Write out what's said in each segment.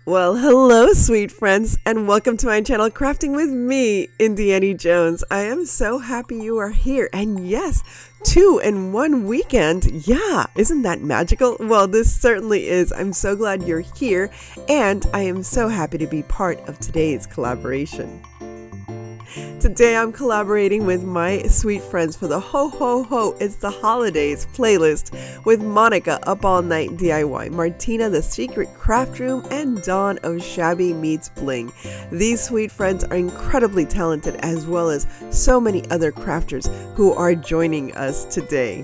Well, hello, sweet friends, and welcome to my channel, Crafting with me, Indiana Jones. I am so happy you are here, and yes, 2 in 1 weekend. Yeah, isn't that magical? Well, this certainly is. I'm so glad you're here, and I am so happy to be part of today's collaboration. Today I'm collaborating with my sweet friends for the Ho Ho Ho It's the Holidays playlist with Monica Up All Night DIY, Martina The Secret Craft Room, and Dawn of Shabby Meets Bling. These sweet friends are incredibly talented, as well as so many other crafters who are joining us today.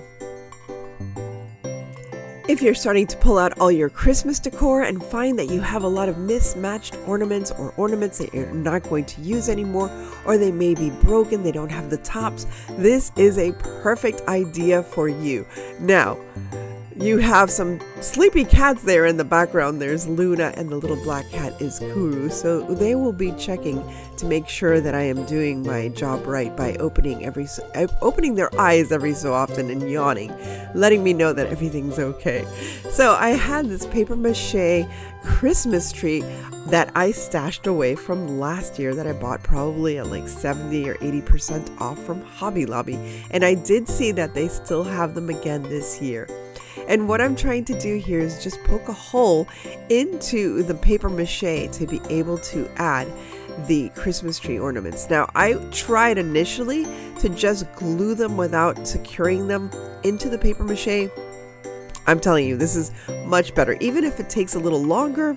If you're starting to pull out all your Christmas decor and find that you have a lot of mismatched ornaments or ornaments that you're not going to use anymore, or they may be broken, they don't have the tops, this is a perfect idea for you. Now, you have some sleepy cats there in the background. There's Luna, and the little black cat is Kuru. So they will be checking to make sure that I am doing my job right by opening their eyes every so often and yawning, letting me know that everything's okay. So I had this paper mache Christmas tree that I stashed away from last year that I bought probably at like 70 or 80% off from Hobby Lobby. And I did see that they still have them again this year. And what I'm trying to do here is just poke a hole into the paper mache to be able to add the Christmas tree ornaments. Now, I tried initially to just glue them without securing them into the paper mache. I'm telling you, this is much better. Even if it takes a little longer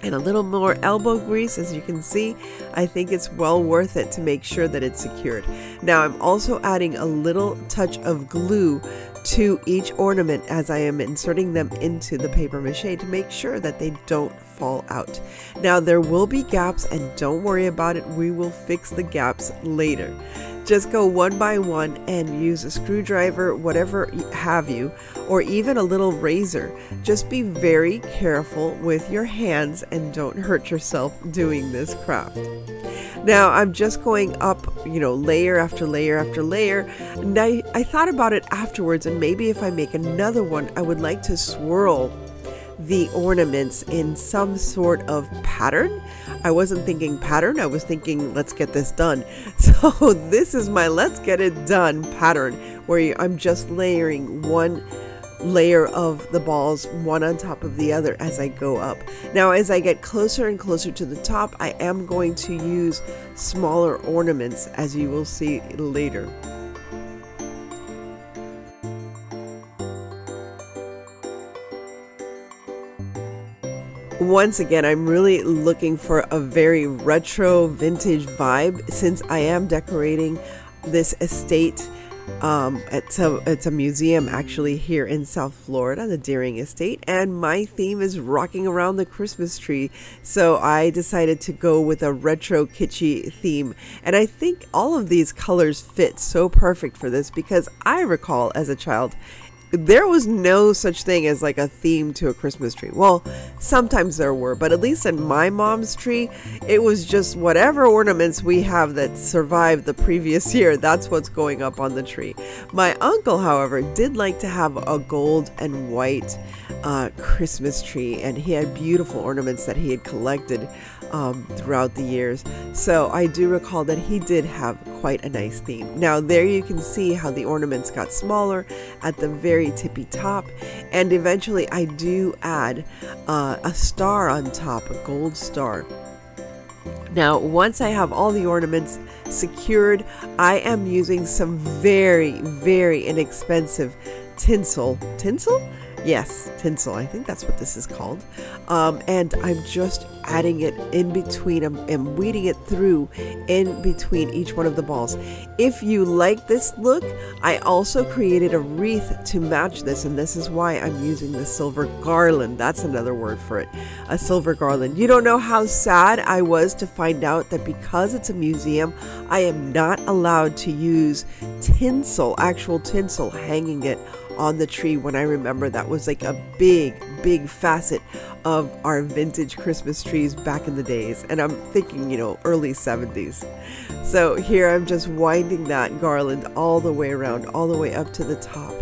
and a little more elbow grease, as you can see, I think it's well worth it to make sure that it's secured. Now, I'm also adding a little touch of glue to each ornament as I am inserting them into the paper mache to make sure that they don't fall out. Now, there will be gaps, and don't worry about it, we will fix the gaps later. Just go one by one and use a screwdriver, whatever have you, or even a little razor. Just be very careful with your hands and don't hurt yourself doing this craft. Now, I'm just going up, layer after layer after layer, and I thought about it afterwards, and maybe if I make another one, I would like to swirl the ornaments in some sort of pattern. I wasn't thinking pattern, I was thinking let's get this done. So this is my let's get it done pattern, where I'm just layering one layer of the balls one on top of the other as I go up. Now, as I get closer and closer to the top, I am going to use smaller ornaments, as you will see later. Once again, I'm really looking for a very retro vintage vibe, since I am decorating this estate. It's a museum actually here in South Florida, the Deering Estate, and my theme is rocking around the Christmas tree, so I decided to go with a retro kitschy theme. And I think all of these colors fit so perfect for this, because I recall as a child there was no such thing as like a theme to a Christmas tree. Well, sometimes there were, but at least in my mom's tree, it was just whatever ornaments we have that survived the previous year, that's what's going up on the tree. My uncle, however, did like to have a gold and white Christmas tree, and he had beautiful ornaments that he had collected throughout the years. So I do recall that he did have quite a nice theme. Now, there you can see how the ornaments got smaller at the very tippy top, and eventually I do add a star on top, a gold star. Now, once I have all the ornaments secured, I am using some very, very inexpensive tinsel. Tinsel? Yes, tinsel. I think that's what this is called. And I'm just adding it in between them and weeding it through in between each one of the balls. If you like this look, I also created a wreath to match this, and this is why I'm using the silver garland. That's another word for it, a silver garland. You don't know how sad I was to find out that because it's a museum, I am not allowed to use tinsel, actual tinsel, hanging it on the tree, when I remember that was like a big facet of our vintage Christmas trees back in the days. And I'm thinking, early 70s. So here I'm just winding that garland all the way around, all the way up to the top.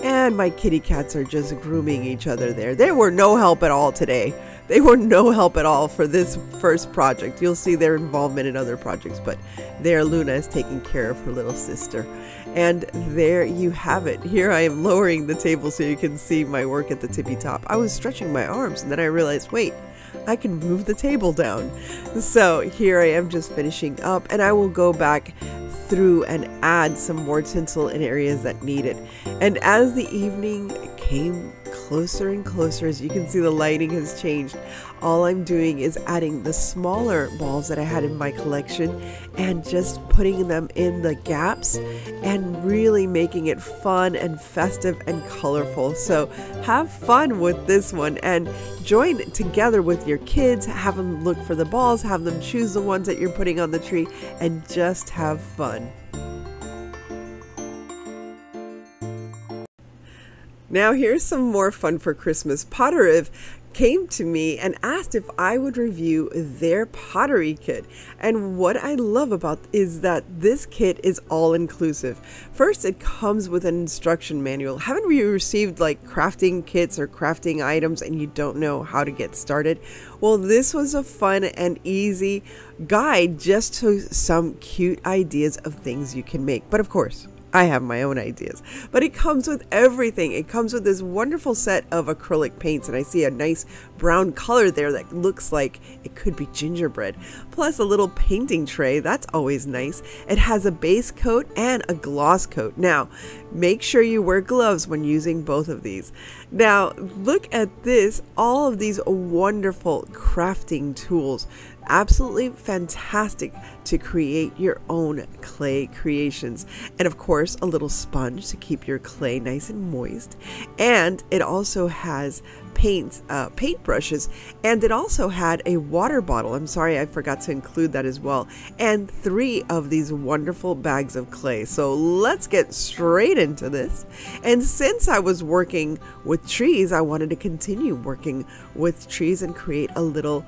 And my kitty cats are just grooming each other there. They were no help at all today. they were no help at all for this first project. You'll see their involvement in other projects, but there Luna is taking care of her little sister. And there you have it. Here I am lowering the table so you can see my work at the tippy top. I was stretching my arms and then I realized, wait, I can move the table down. So here I am just finishing up, and I will go back through and add some more tinsel in areas that need it. And as the evening came closer and closer, as you can see, the lighting has changed. All I'm doing is adding the smaller balls that I had in my collection and just putting them in the gaps and really making it fun and festive and colorful. So have fun with this one and join together with your kids. Have them look for the balls, have them choose the ones that you're putting on the tree, and just have fun. Now here's some more fun for Christmas. Pottreative came to me and asked if I would review their pottery kit. And what I love about is that this kit is all inclusive. First, it comes with an instruction manual. Haven't we received like crafting kits or crafting items and you don't know how to get started? Well, this was a fun and easy guide just to some cute ideas of things you can make. But of course, I have my own ideas, but it comes with everything. It comes with this wonderful set of acrylic paints, and I see a nice brown color there that looks like it could be gingerbread, plus a little painting tray. That's always nice. It has a base coat and a gloss coat. Now, make sure you wear gloves when using both of these. Now, look at this, all of these wonderful crafting tools. Absolutely fantastic to create your own clay creations. And of course, a little sponge to keep your clay nice and moist. And it also has paint brushes, and it also had a water bottle. I'm sorry, I forgot to include that as well. And 3 of these wonderful bags of clay. So let's get straight into this. And since I was working with trees, I wanted to continue working with trees and create a little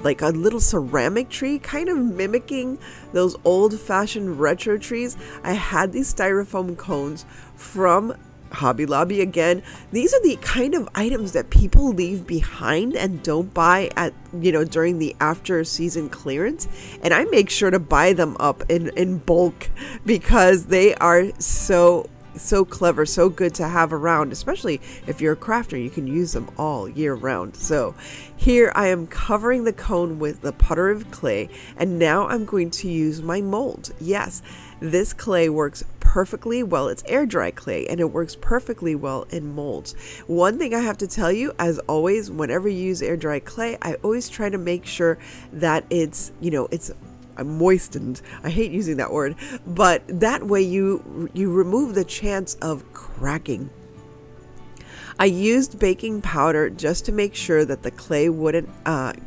like a little ceramic tree, kind of mimicking those old-fashioned retro trees. I had these styrofoam cones from Hobby Lobby. Again, these are the kind of items that people leave behind and don't buy at, during the after season clearance. And I make sure to buy them up in bulk because they are so clever, so good to have around, especially if you're a crafter. You can use them all year round. So here I am covering the cone with the Pottreative clay, and now I'm going to use my mold. Yes, this clay works perfectly well. It's air dry clay and it works perfectly well in molds. One thing I have to tell you, as always, whenever you use air dry clay, I always try to make sure that it's moistened. I hate using that word, but that way you remove the chance of cracking. I used baking powder just to make sure that the clay wouldn't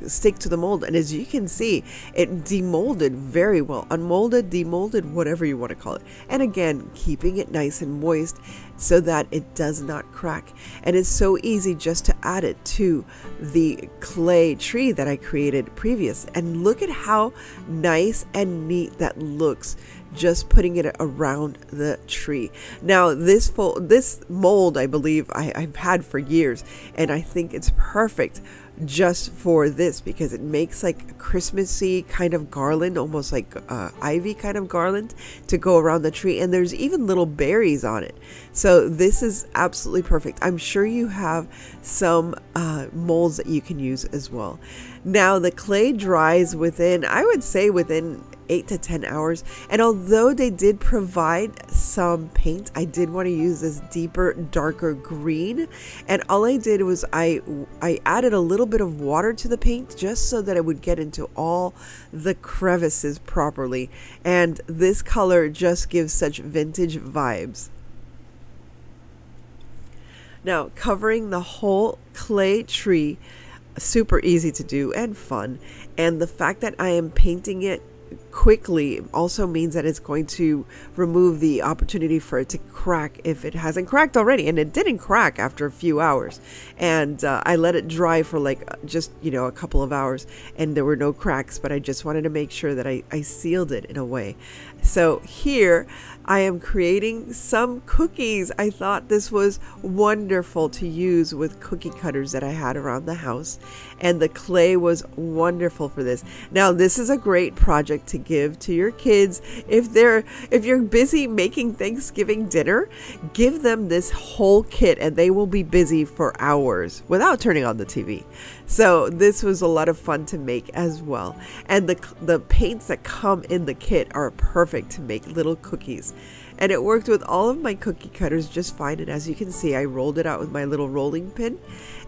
stick to the mold, and as you can see, it demolded very well. Unmolded, demolded, whatever you want to call it. And again, keeping it nice and moist so that it does not crack. And it's so easy just to add it to the clay tree that I created previous. And look at how nice and neat that looks, just putting it around the tree. Now this mold, I believe I've had for years, and I think it's perfect just for this because it makes like a Christmassy kind of garland, almost like ivy kind of garland to go around the tree, and there's even little berries on it. So this is absolutely perfect. I'm sure you have some molds that you can use as well. Now the clay dries within, I would say within 8 to 10 hours, and although they did provide some paint, I did want to use this deeper, darker green, and all I did was I added a little bit of water to the paint just so that it would get into all the crevices properly, and this color just gives such vintage vibes. Now, covering the whole clay tree, super easy to do and fun, and the fact that I am painting it quickly also means that it's going to remove the opportunity for it to crack if it hasn't cracked already. And it didn't crack after a few hours. And I let it dry for like just, a couple of hours, and there were no cracks, but I just wanted to make sure that I sealed it in a way. So here I am creating some cookies. I thought this was wonderful to use with cookie cutters that I had around the house, and the clay was wonderful for this. Now this is a great project to give to your kids. If you're busy making Thanksgiving dinner, give them this whole kit and they will be busy for hours without turning on the TV. So this was a lot of fun to make as well. And the paints that come in the kit are perfect to make little cookies. And it worked with all of my cookie cutters just fine. And as you can see, I rolled it out with my little rolling pin.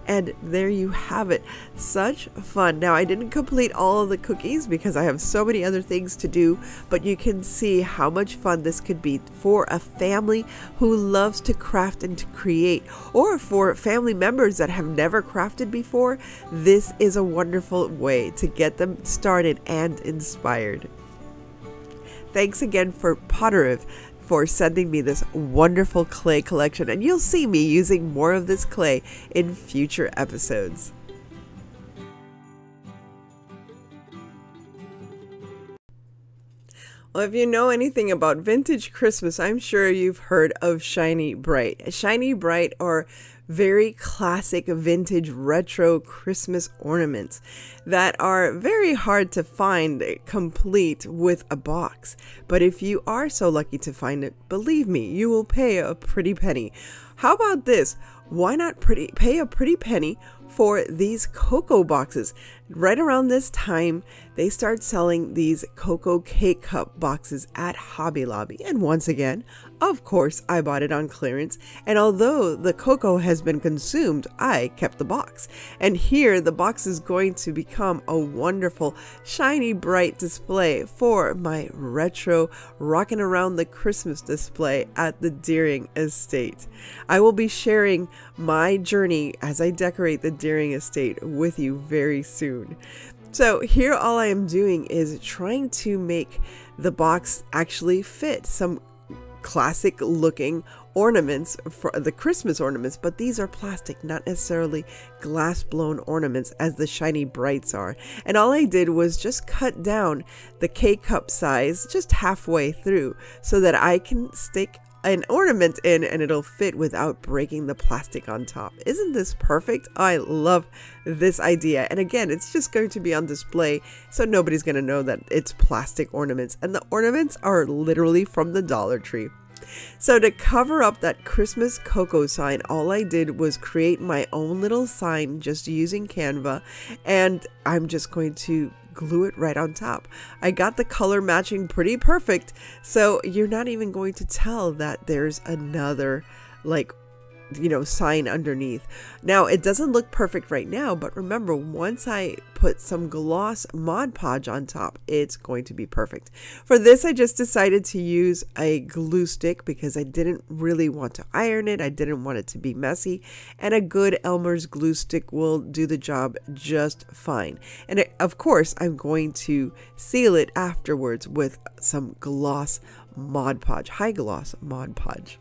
And there you have it. Such fun. Now, I didn't complete all of the cookies because I have so many other things to do, but you can see how much fun this could be for a family who loves to craft and to create, or for family members that have never crafted before. This is a wonderful way to get them started and inspired. Thanks again for Pottreative for sending me this wonderful clay collection, and you'll see me using more of this clay in future episodes. Well, if you know anything about vintage Christmas, I'm sure you've heard of Shiny Bright. Shiny Bright are very classic vintage retro Christmas ornaments that are very hard to find complete with a box. But if you are so lucky to find it, believe me, you will pay a pretty penny. How about this? Why not pay a pretty penny for these cocoa boxes? Right around this time, they start selling these cocoa K-cup boxes at Hobby Lobby. And once again, of course, I bought it on clearance. And although the cocoa has been consumed, I kept the box. And here, the box is going to become a wonderful, shiny, bright display for my retro rocking around the Christmas display at the Deering Estate. I will be sharing my journey as I decorate the Deering Estate with you very soon. So here all I am doing is trying to make the box actually fit some classic looking ornaments for the Christmas ornaments, but these are plastic, not necessarily glass blown ornaments as the Shiny Brights are. And all I did was just cut down the K-cup size just halfway through so that I can stick an ornament in and it'll fit without breaking the plastic on top. Isn't this perfect? I love this idea. And again, it's just going to be on display, so nobody's going to know that it's plastic ornaments. And the ornaments are literally from the Dollar Tree. So to cover up that Christmas cocoa sign, all I did was create my own little sign just using Canva, and I'm just going to glue it right on top. I got the color matching pretty perfect, so you're not even going to tell that there's another sign underneath. Now it doesn't look perfect right now, but remember, once I put some gloss Mod Podge on top, it's going to be perfect. For this, I just decided to use a glue stick because I didn't really want to iron it. I didn't want it to be messy, and a good Elmer's glue stick will do the job just fine. And of course, I'm going to seal it afterwards with some gloss Mod Podge, high gloss Mod Podge.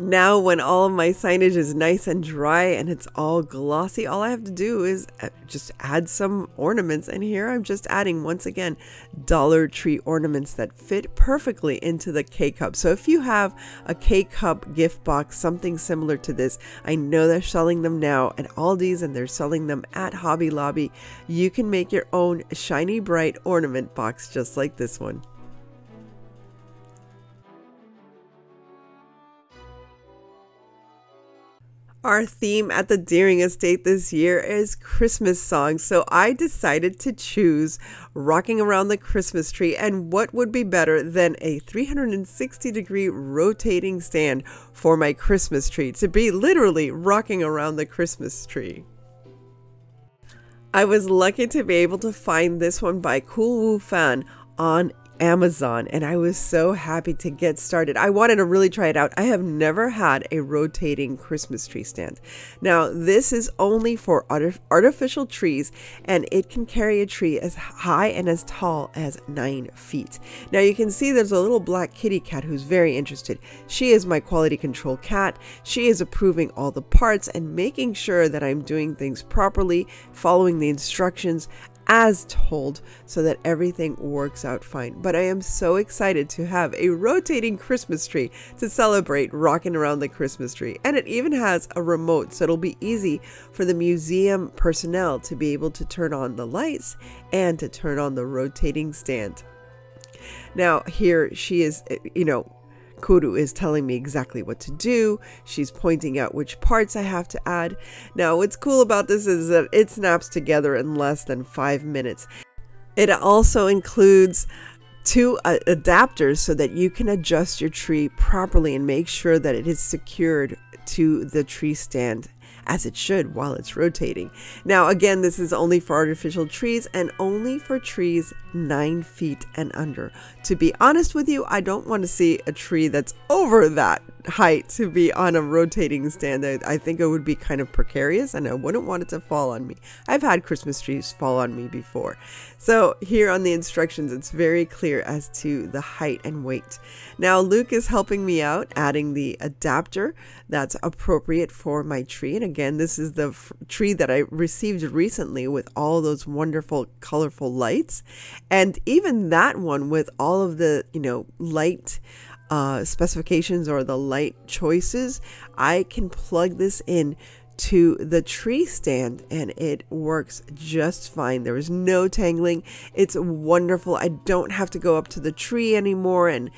Now when all of my signage is nice and dry and it's all glossy, all I have to do is just add some ornaments. And here I'm just adding, once again, Dollar Tree ornaments that fit perfectly into the K-cup. So if you have a K-cup gift box, something similar to this, I know they're selling them now at Aldi's and they're selling them at Hobby Lobby. You can make your own Shiny Bright ornament box just like this one. Our theme at the Deering Estate this year is Christmas songs, so I decided to choose Rocking Around the Christmas Tree, and what would be better than a 360-degree rotating stand for my Christmas tree to be literally rocking around the Christmas tree. I was lucky to be able to find this one by COOLWUFAN on Amazon, and I was so happy to get started. I wanted to really try it out. I have never had a rotating Christmas tree stand. Now, this is only for artificial trees, and it can carry a tree as high and as tall as 9 feet. Now, you can see there's a little black kitty cat who's very interested. She is my quality control cat. She is approving all the parts and making sure that I'm doing things properly, following the instructions as told, so that everything works out fine. But I am so excited to have a rotating Christmas tree to celebrate rocking around the Christmas tree. And it even has a remote, so it'll be easy for the museum personnel to be able to turn on the lights and to turn on the rotating stand. Now here she is, Kuru is telling me exactly what to do. She's pointing out which parts I have to add. Now, what's cool about this is that it snaps together in less than 5 minutes. It also includes 2 adapters so that you can adjust your tree properly and make sure that it is secured to the tree stand as it should while it's rotating. Now, again, this is only for artificial trees and only for trees 9 feet and under. To be honest with you, I don't want to see a tree that's over that height to be on a rotating stand. I think it would be kind of precarious, and I wouldn't want it to fall on me. I've had Christmas trees fall on me before. So here on the instructions, it's very clear as to the height and weight. Now Luke is helping me out, adding the adapter that's appropriate for my tree. And again, this is the tree that I received recently with all those wonderful colorful lights, and even that one with all of the light specifications or the light choices. I can plug this in to the tree stand and it works just fine. There is no tangling. It's wonderful. I don't have to go up to the tree anymore and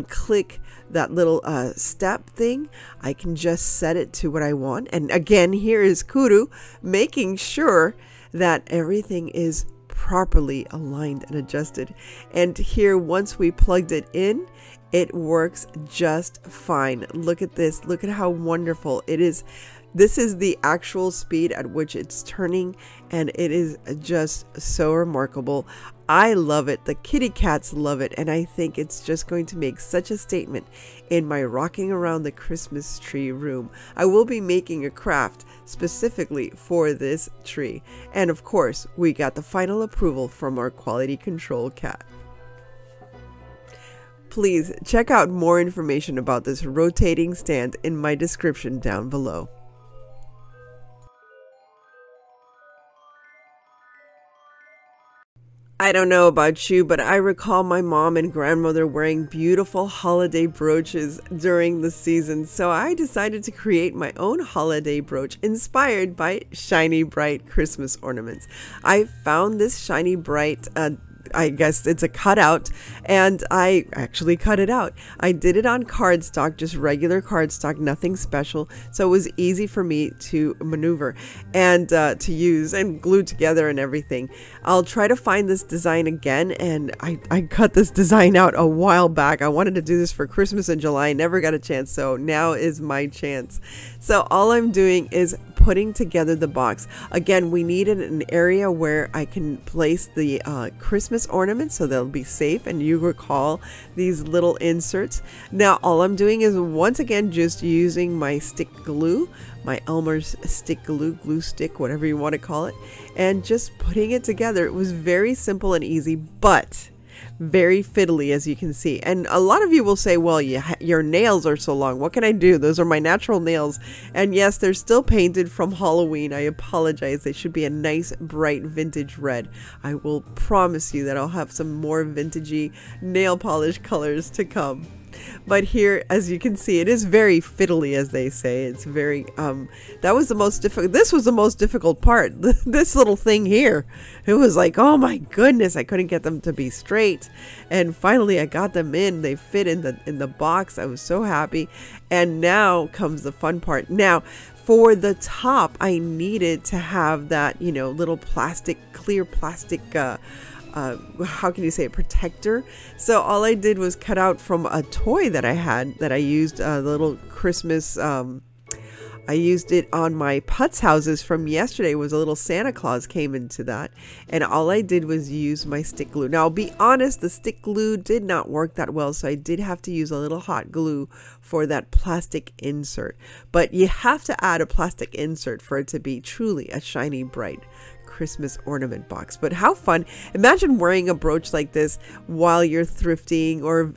click that little step thing. I can just set it to what I want. And again, here is Kuru making sure that everything is properly aligned and adjusted. And here, once we plugged it in, it works just fine. Look at this. Look at how wonderful it is. This is the actual speed at which it's turning, and it is just so remarkable. I love it. The kitty cats love it, and I think it's just going to make such a statement in my rocking around the Christmas tree room. I will be making a craft specifically for this tree. And of course, we got the final approval from our quality control cat. Please check out more information about this rotating stand in my description down below. I don't know about you, but I recall my mom and grandmother wearing beautiful holiday brooches during the season, so I decided to create my own holiday brooch inspired by shiny bright Christmas ornaments. I found this shiny bright I guess it's a cutout, and I actually cut it out. I did it on cardstock, just regular cardstock, nothing special, so it was easy for me to maneuver and to use and glue together and everything. I'll try to find this design again, and I cut this design out a while back. I wanted to do this for Christmas in July, never got a chance, so now is my chance. So all I'm doing is putting together the box. Again, we needed an area where I can place the Christmas ornaments so they'll be safe, and you recall these little inserts. Now all I'm doing is once again just using my stick glue, my Elmer's stick glue stick, whatever you want to call it, and just putting it together. It was very simple and easy, but very fiddly, as you can see. And a lot of you will say, well, your nails are so long. What can I do? Those are my natural nails. And yes, they're still painted from Halloween. I apologize. They should be a nice, bright, vintage red. I will promise you that I'll have some more vintagey nail polish colors to come. But here, as you can see, it is very fiddly, as they say. It's very, that was the most difficult, this was the most difficult part. This little thing here, it was like, oh my goodness, I couldn't get them to be straight. And finally I got them in, they fit in the box. I was so happy. And now comes the fun part. Now, for the top, I needed to have that, little plastic, clear plastic, how can you say it, protector. So all I did was cut out from a toy that I had that I used, the little Christmas, I I used it on my putz houses from yesterday. It was a little Santa Claus came into that. And all I did was use my stick glue. Now, I'll be honest, the stick glue did not work that well. So I did have to use a little hot glue for that plastic insert. But you have to add a plastic insert for it to be truly a shiny, bright Christmas ornament box. But how fun. Imagine wearing a brooch like this while you're thrifting or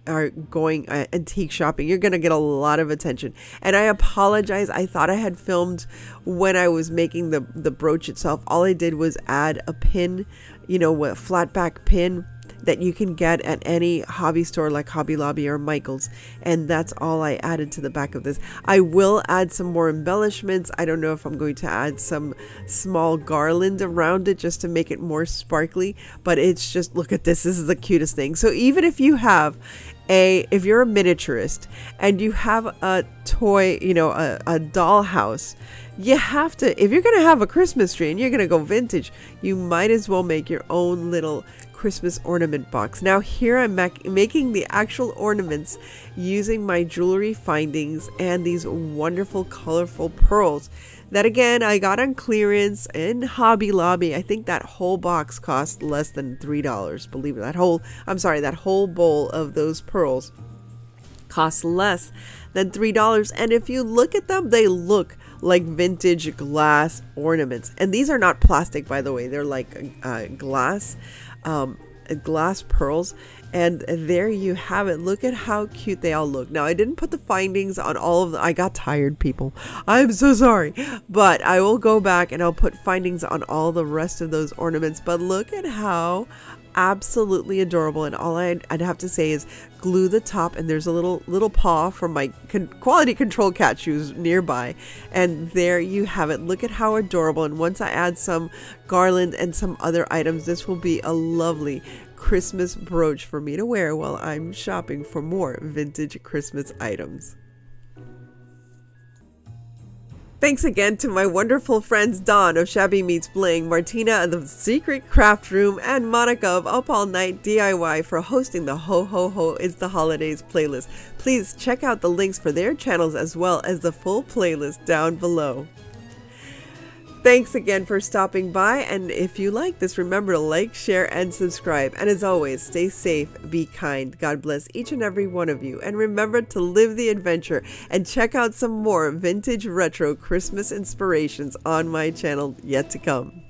going antique shopping. You're going to get a lot of attention. And I apologize. I thought I had filmed when I was making the brooch itself. All I did was add a pin, you know, a flat back pin that you can get at any hobby store like Hobby Lobby or Michael's, and that's all I added to the back of this. I will add some more embellishments. I don't know if I'm going to add some small garland around it just to make it more sparkly, but it's just, look at this. This is the cutest thing. So even if you have if you're a miniaturist and you have a toy, you know, a dollhouse, you have to, if you're going to have a Christmas tree and you're going to go vintage, you might as well make your own little Christmas ornament box. Now here I'm making the actual ornaments using my jewelry findings and these wonderful colorful pearls that again I got on clearance in Hobby Lobby. I think that whole box cost less than $3. Believe it, that whole bowl of those pearls costs less than $3. And if you look at them, they look like vintage glass ornaments. And these are not plastic, by the way. They're like glass pearls. And there you have it. Look at how cute they all look. Now, I didn't put the findings on all of them. I got tired, people. I'm so sorry. But I will go back and I'll put findings on all the rest of those ornaments. But look at how absolutely adorable. And all I'd have to say is glue the top, and there's a little paw from my quality control cat shoes nearby, and there you have it. Look at how adorable. And once I add some garland and some other items, this will be a lovely Christmas brooch for me to wear while I'm shopping for more vintage Christmas items. Thanks again to my wonderful friends Dawn of Shabby Meets Bling, Martina of the Secret Craft Room, and Monica of Up All Night DIY for hosting the Ho Ho Ho It's the Holidays playlist. Please check out the links for their channels as well as the full playlist down below. Thanks again for stopping by, and if you like this, remember to like, share, and subscribe. And as always, stay safe, be kind. God bless each and every one of you. And remember to live the adventure and check out some more vintage retro Christmas inspirations on my channel yet to come.